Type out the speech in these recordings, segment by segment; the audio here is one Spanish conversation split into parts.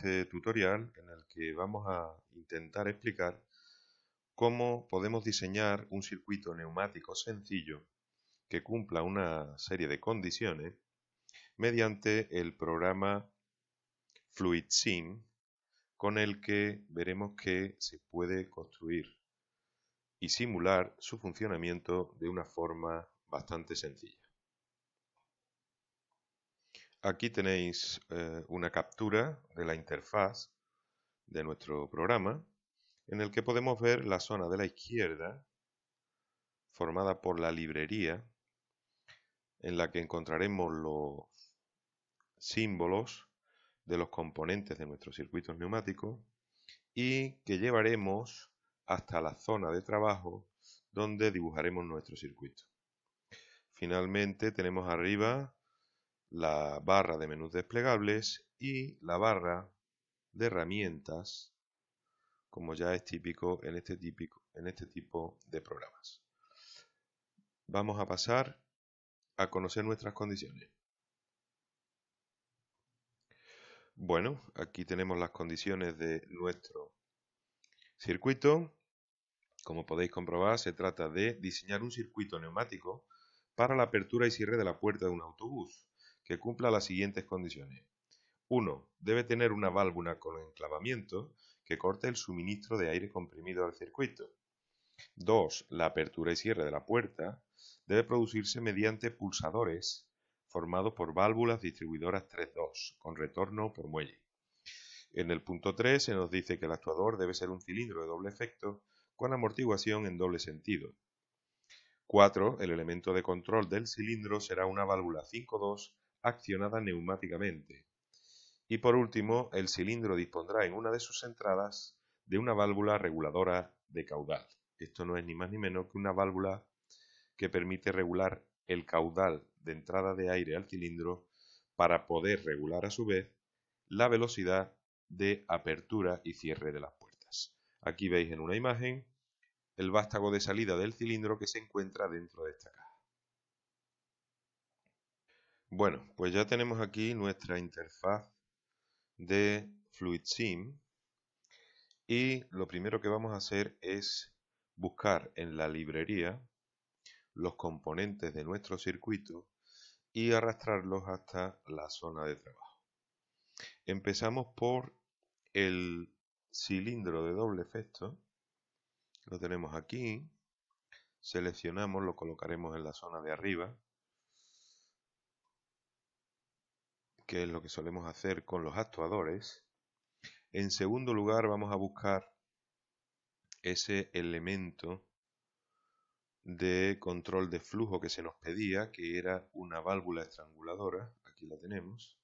este tutorial en el que vamos a intentar explicar cómo podemos diseñar un circuito neumático sencillo que cumpla una serie de condiciones mediante el programa FluidSim, con el que veremos que se puede construir y simular su funcionamiento de una forma bastante sencilla. Aquí tenéis una captura de la interfaz de nuestro programa, en el que podemos ver la zona de la izquierda formada por la librería, en la que encontraremos los símbolos de los componentes de nuestros circuitos neumáticos y que llevaremos hasta la zona de trabajo donde dibujaremos nuestro circuito. Finalmente tenemos arriba la barra de menús desplegables y la barra de herramientas, como ya es típico en este tipo de programas. Vamos a pasar a conocer nuestras condiciones. Bueno, aquí tenemos las condiciones de nuestro circuito. Como podéis comprobar, se trata de diseñar un circuito neumático para la apertura y cierre de la puerta de un autobús, que cumpla las siguientes condiciones. 1. Debe tener una válvula con enclavamiento que corte el suministro de aire comprimido al circuito. 2. La apertura y cierre de la puerta debe producirse mediante pulsadores formados por válvulas distribuidoras 3-2, con retorno por muelle. En el punto 3 se nos dice que el actuador debe ser un cilindro de doble efecto con amortiguación en doble sentido. 4. El elemento de control del cilindro será una válvula 5-2 accionada neumáticamente. Y por último, el cilindro dispondrá en una de sus entradas de una válvula reguladora de caudal. Esto no es ni más ni menos que una válvula que permite regular el caudal de entrada de aire al cilindro para poder regular a su vez la velocidad de apertura y cierre de las puertas. Aquí veis en una imagen el vástago de salida del cilindro que se encuentra dentro de esta caja. Bueno, pues ya tenemos aquí nuestra interfaz de FluidSim y lo primero que vamos a hacer es buscar en la librería los componentes de nuestro circuito y arrastrarlos hasta la zona de trabajo. Empezamos por el cilindro de doble efecto, lo tenemos aquí, seleccionamos, lo colocaremos en la zona de arriba, que es lo que solemos hacer con los actuadores. En segundo lugar vamos a buscar ese elemento de control de flujo que se nos pedía, que era una válvula estranguladora. Aquí la tenemos,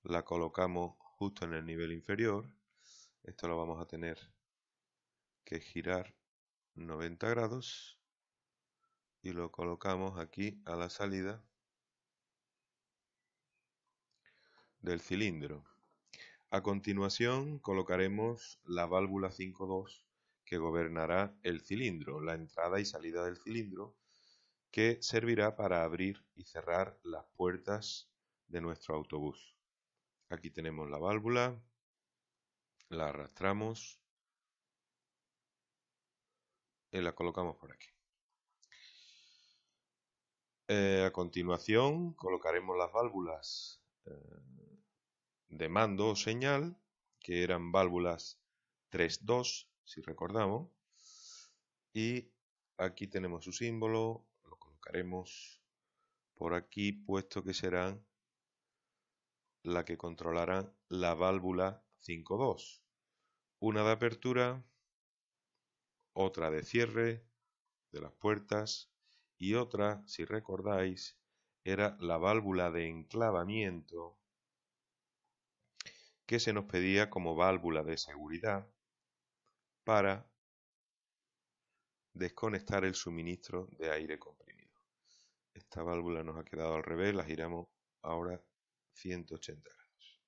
la colocamos justo en el nivel inferior. Esto lo vamos a tener que girar 90 grados y lo colocamos aquí a la salida del cilindro. A continuación colocaremos la válvula 5-2 que gobernará el cilindro, la entrada y salida del cilindro, que servirá para abrir y cerrar las puertas de nuestro autobús. Aquí tenemos la válvula, la arrastramos y la colocamos por aquí. A continuación colocaremos las válvulas de mando o señal, que eran válvulas 3-2, si recordamos, y aquí tenemos su símbolo, lo colocaremos por aquí, puesto que serán la que controlarán la válvula 5-2, una de apertura, otra de cierre de las puertas y otra, si recordáis, era la válvula de enclavamiento que se nos pedía como válvula de seguridad para desconectar el suministro de aire comprimido. Esta válvula nos ha quedado al revés, la giramos ahora 180 grados.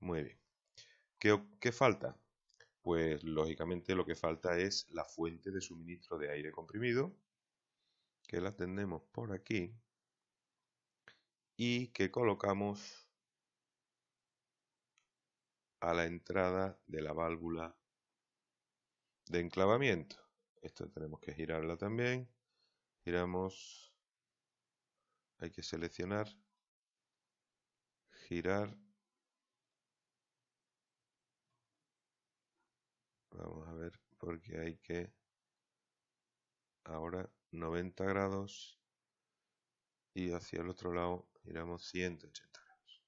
Muy bien. ¿Qué falta? Pues lógicamente lo que falta es la fuente de suministro de aire comprimido, que la tenemos por aquí y que colocamos a la entrada de la válvula de enclavamiento. Esto tenemos que girarla también. Giramos, hay que seleccionar, girar. Vamos a ver, porque hay que ahora 90 grados y hacia el otro lado giramos 180 grados.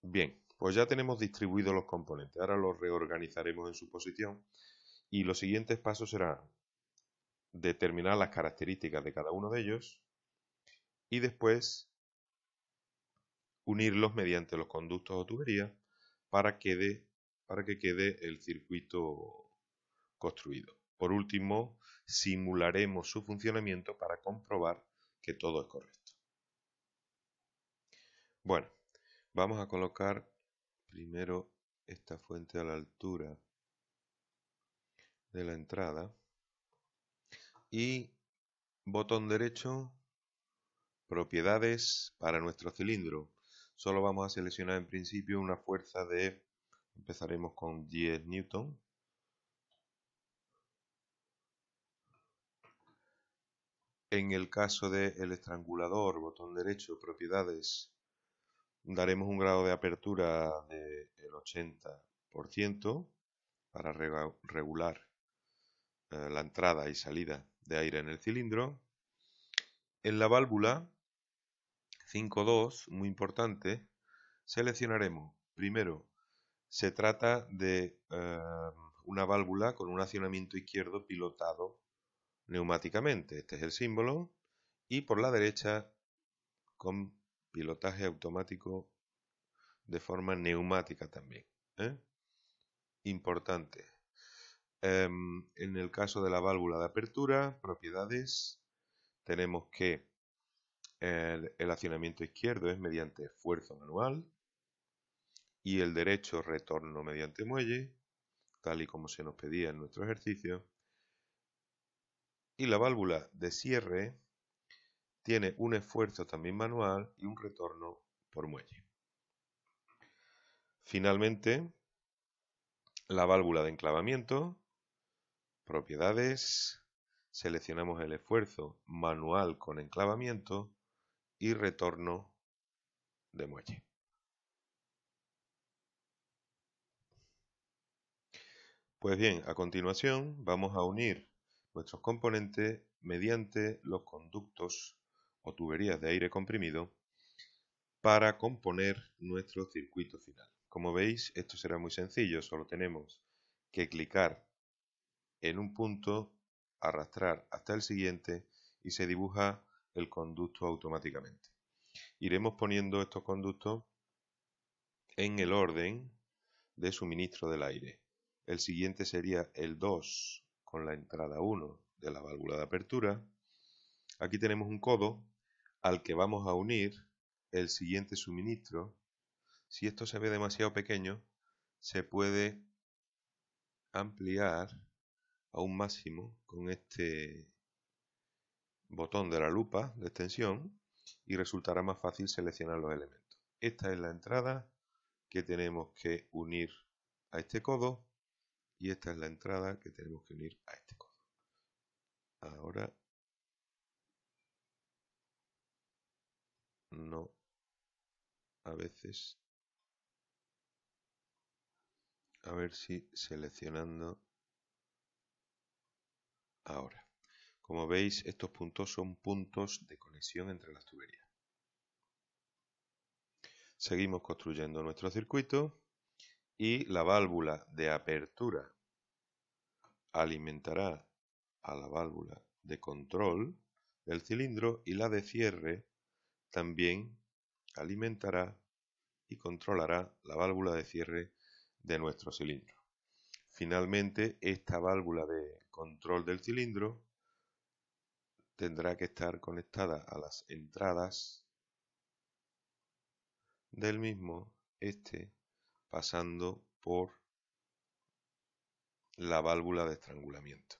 Bien, pues ya tenemos distribuidos los componentes. Ahora los reorganizaremos en su posición y los siguientes pasos serán determinar las características de cada uno de ellos y después unirlos mediante los conductos o tuberías para que quede el circuito construido. Por último, simularemos su funcionamiento para comprobar que todo es correcto. Bueno, vamos a colocar primero esta fuente a la altura de la entrada y botón derecho, propiedades para nuestro cilindro. Solo vamos a seleccionar en principio una fuerza de, empezaremos con 10 newton. En el caso del estrangulador, botón derecho, propiedades, daremos un grado de apertura del 80% para regular la entrada y salida de aire en el cilindro. En la válvula 5.2, muy importante, seleccionaremos primero, se trata de una válvula con un accionamiento izquierdo pilotado neumáticamente. Este es el símbolo. Y por la derecha con pilotaje automático de forma neumática también. Importante. En el caso de la válvula de apertura, propiedades, tenemos que el accionamiento izquierdo es mediante esfuerzo manual y el derecho retorno mediante muelle, tal y como se nos pedía en nuestro ejercicio. Y la válvula de cierre tiene un esfuerzo también manual y un retorno por muelle. Finalmente, la válvula de enclavamiento, propiedades, seleccionamos el esfuerzo manual con enclavamiento y retorno de muelle. Pues bien, a continuación vamos a unir nuestros componentes mediante los conductos o tuberías de aire comprimido para componer nuestro circuito final. Como veis, esto será muy sencillo, solo tenemos que clicar en un punto, arrastrar hasta el siguiente y se dibuja el conducto automáticamente. Iremos poniendo estos conductos en el orden de suministro del aire. El siguiente sería el 2 con la entrada 1 de la válvula de apertura. Aquí tenemos un codo al que vamos a unir el siguiente suministro. Si esto se ve demasiado pequeño, se puede ampliar a un máximo con este botón de la lupa de extensión y resultará más fácil seleccionar los elementos. Esta es la entrada que tenemos que unir a este codo y esta es la entrada que tenemos que unir a este codo. Ahora no, a veces, a ver si seleccionando ahora. Como veis, estos puntos son puntos de conexión entre las tuberías. Seguimos construyendo nuestro circuito y la válvula de apertura alimentará a la válvula de control del cilindro y la de cierre también alimentará y controlará la válvula de cierre de nuestro cilindro. Finalmente, esta válvula de control del cilindro tendrá que estar conectada a las entradas del mismo, pasando por la válvula de estrangulamiento.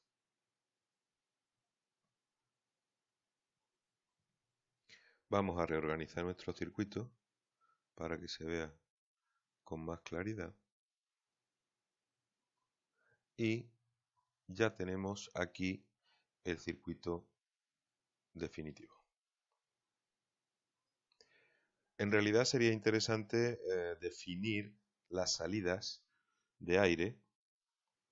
Vamos a reorganizar nuestro circuito para que se vea con más claridad. Y ya tenemos aquí el circuito definitivo. En realidad sería interesante definir las salidas de aire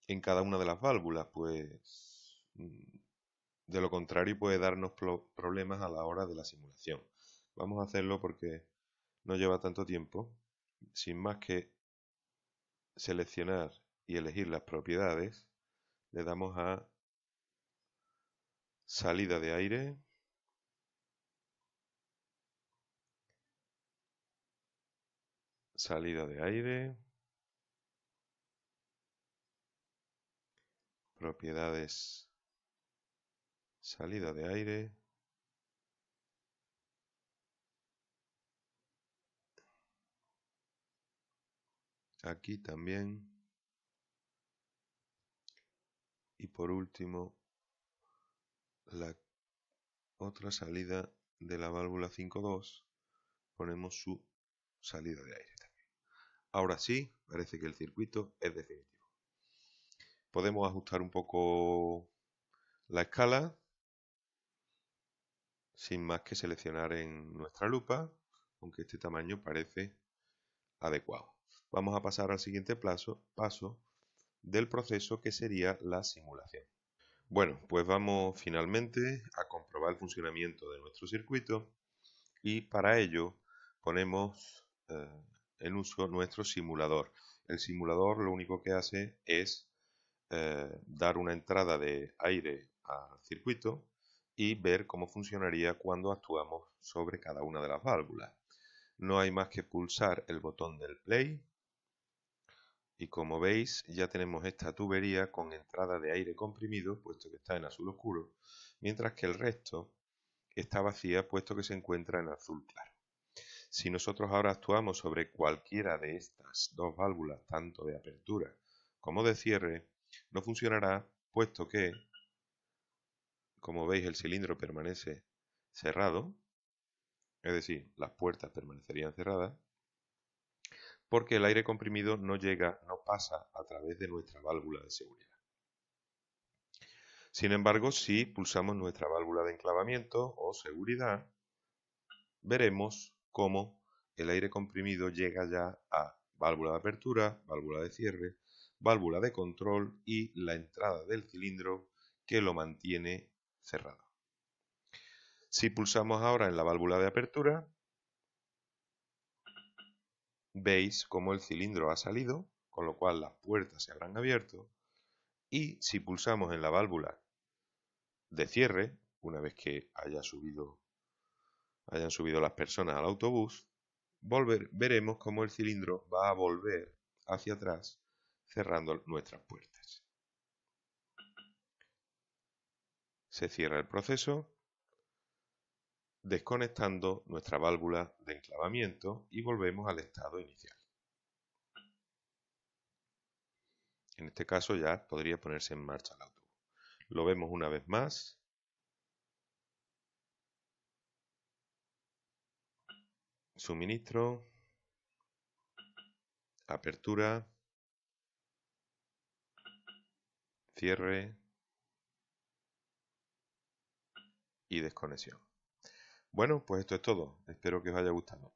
en cada una de las válvulas, pues de lo contrario puede darnos problemas a la hora de la simulación. Vamos a hacerlo porque no lleva tanto tiempo. Sin más que seleccionar y elegir las propiedades, le damos a salida de aire, salida de aire, propiedades, salida de aire, aquí también, y por último la otra salida de la válvula 5.2, ponemos su salida de aire también. Ahora sí, parece que el circuito es definitivo. Podemos ajustar un poco la escala, sin más que seleccionar en nuestra lupa, aunque este tamaño parece adecuado. Vamos a pasar al siguiente paso del proceso, que sería la simulación. Bueno, pues vamos finalmente a comprobar el funcionamiento de nuestro circuito y para ello ponemos en uso nuestro simulador. El simulador lo único que hace es dar una entrada de aire al circuito y ver cómo funcionaría cuando actuamos sobre cada una de las válvulas. No hay más que pulsar el botón del play y como veis ya tenemos esta tubería con entrada de aire comprimido, puesto que está en azul oscuro, mientras que el resto está vacía, puesto que se encuentra en azul claro. Si nosotros ahora actuamos sobre cualquiera de estas dos válvulas, tanto de apertura como de cierre, no funcionará, puesto que, como veis, el cilindro permanece cerrado, es decir, las puertas permanecerían cerradas, porque el aire comprimido no pasa a través de nuestra válvula de seguridad. Sin embargo, si pulsamos nuestra válvula de enclavamiento o seguridad, veremos cómo el aire comprimido llega ya a válvula de apertura, válvula de cierre, válvula de control y la entrada del cilindro que lo mantiene cerrado. Si pulsamos ahora en la válvula de apertura, veis cómo el cilindro ha salido, con lo cual las puertas se habrán abierto, y si pulsamos en la válvula de cierre, una vez que hayan subido las personas al autobús, veremos cómo el cilindro va a volver hacia atrás, cerrando nuestras puertas. Se cierra el proceso, desconectando nuestra válvula de enclavamiento y volvemos al estado inicial. En este caso ya podría ponerse en marcha el autobús. Lo vemos una vez más. Suministro, apertura, cierre y desconexión. Bueno, pues esto es todo. Espero que os haya gustado.